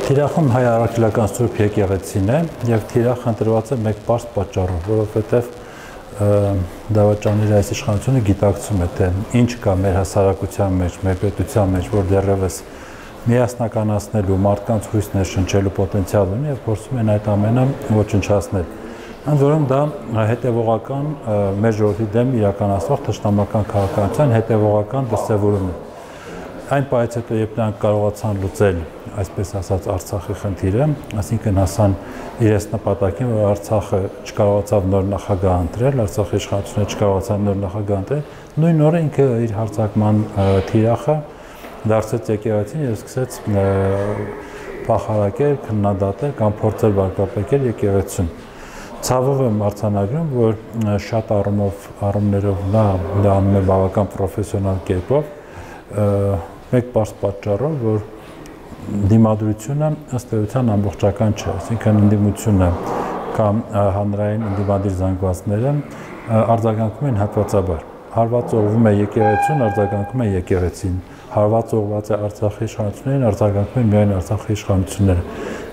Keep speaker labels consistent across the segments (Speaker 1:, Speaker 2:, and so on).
Speaker 1: Թիրախում հայ առաքելական Սուրբ եկեղեցին է եւ թիրախը ընտրված է մեկ պարզ պատճառով, որովհետեւ դավաճանների այս իշխանությունը գիտակցում է, թե ինչ կա մեր հասարակության մեջ, մեր պետության մեջ, որ դեռևս միասնականացնելու, մարդկանց հույս ներշնչելու պոտենցիալ ունի եւ փորձում են այդ ամենը ոչնչացնել։ Ընդ որում դա հետևողական մեր ժողովրդի դեմ իրականացվող թշնամական քաղաքականության հետևողական դրսևորում է։ Այն պահից հետո, երբ նրանք կարողացան լուծել, այսպես ասած, Արցախի խնդիրը, այսինքն հասան իրենց նպատակին, որ Արցախը չկարողացավ նոր նախագահ ընտրել, Արցախի իշխանությունը չկարողացավ նոր նախագահ ընտրել, նույն օրը ինքը իր հարձակման թիրախը դարձեց եկեղեցին եւ սկսեց փախարակել, քննադատել կամ փորձել վարկապեկել եկեղեցին։ Ցավով եմ արձանագրում, որ շատ առումներով նա անում է բավական պրոֆեսիոնալ կերպով, մեկ պարզ պատճառով, որ դիմադրությունը ըստ էության ամբողջական չէ, այսինքն ընդդիմությունը կամ հանրային ընդդիմադիր զանգվածները արձագանքում են հատվածաբար։ Հարված ուղղվում է եկեղեցուն, արձագանքում է եկեղեցին։ Հարված ուղղված է Արցախի իշխանություններին, արձագանքում են միայն Արցախի իշխանությունները։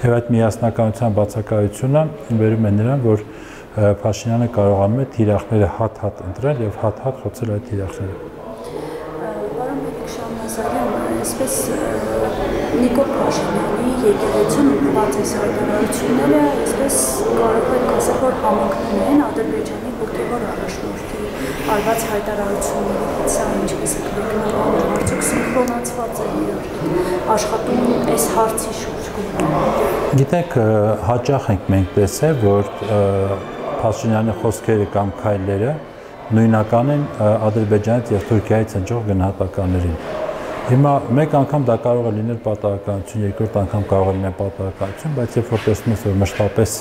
Speaker 1: Եվ այդ միասնականության բացակայությունը վերում է նրան, որ Փաշինյանը կարողանում է թիրախները հատ-հատ ընտրել եւ հատ-հատ խոցել այդ թիրախները։
Speaker 2: Այսպես Նիկոլ Փաշինյանի եկեղեցին ուղղված այս հայտարարությունները, այսպես կարող ենք ասել, որ համընկնում են Ադրբեջանի հոգևոր առաջնորդի արված հայտարարությունների հետ, սա ինչպես եք մեկնաբանում, արդյոք սինխրոնացված է իրար աշխատում այս հարցի շուրջ։
Speaker 1: Գիտեք, հաճախ ենք մենք տեսել, որ Փաշինյանի խոսքերը կամ քայլերը նույնական են Ադրբեջանից եւ Թուրքիայից հնչող գնահատականներին։ Հիմա մեկ անգամ դա կարող է լինել պատահականություն, երկրորդ անգամ կարող է լինել պատահականություն, բայց երբ որ տեսնում ես, որ մշտապես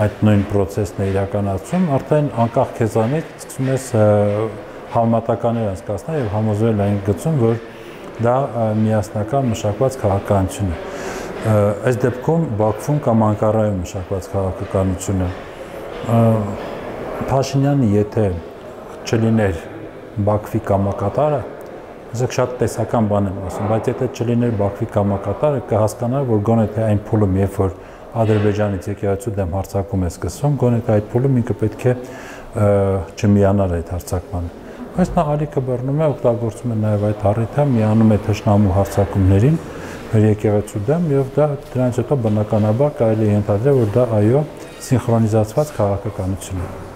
Speaker 1: այդ նույն process-ն է իրականացում, արդեն անկախ քեզանից սկսում ես համեմատականներ անցկացնել եւ համոզվել այն գծում, որ դա միասնական մշակված քաղաքականություն է։ Այս դեպքում Բաքվում կամ Անկարայում մշակված քաղաքականությունը Փաշինյանը եթե չլիներ Բաքվի կամակատարը, Իսկ շատ տեսական բան եմ ասում, բայց եթե չլիներ Բաքվի կամակատարը, կհասկանար, որ գոնե թե այն փուլում, երբ որ Ադրբեջանից եկեղեցու դեմ հարձակում է սկսվում, գոնե թե այդ փուլում ինքը պետք է չմիանար այդ հարձակմանը։ Բայց նա ալիքը բռնում է, օգտագործում է նաև այդ առիթը, միանում է թշնամու հարձակումներին մեր եկեղեցու դեմ եւ դա դրանից հետո բնականաբար կարելի է ենթադրել, որ դա այո սինխրոնիզացված քաղաքականություն է։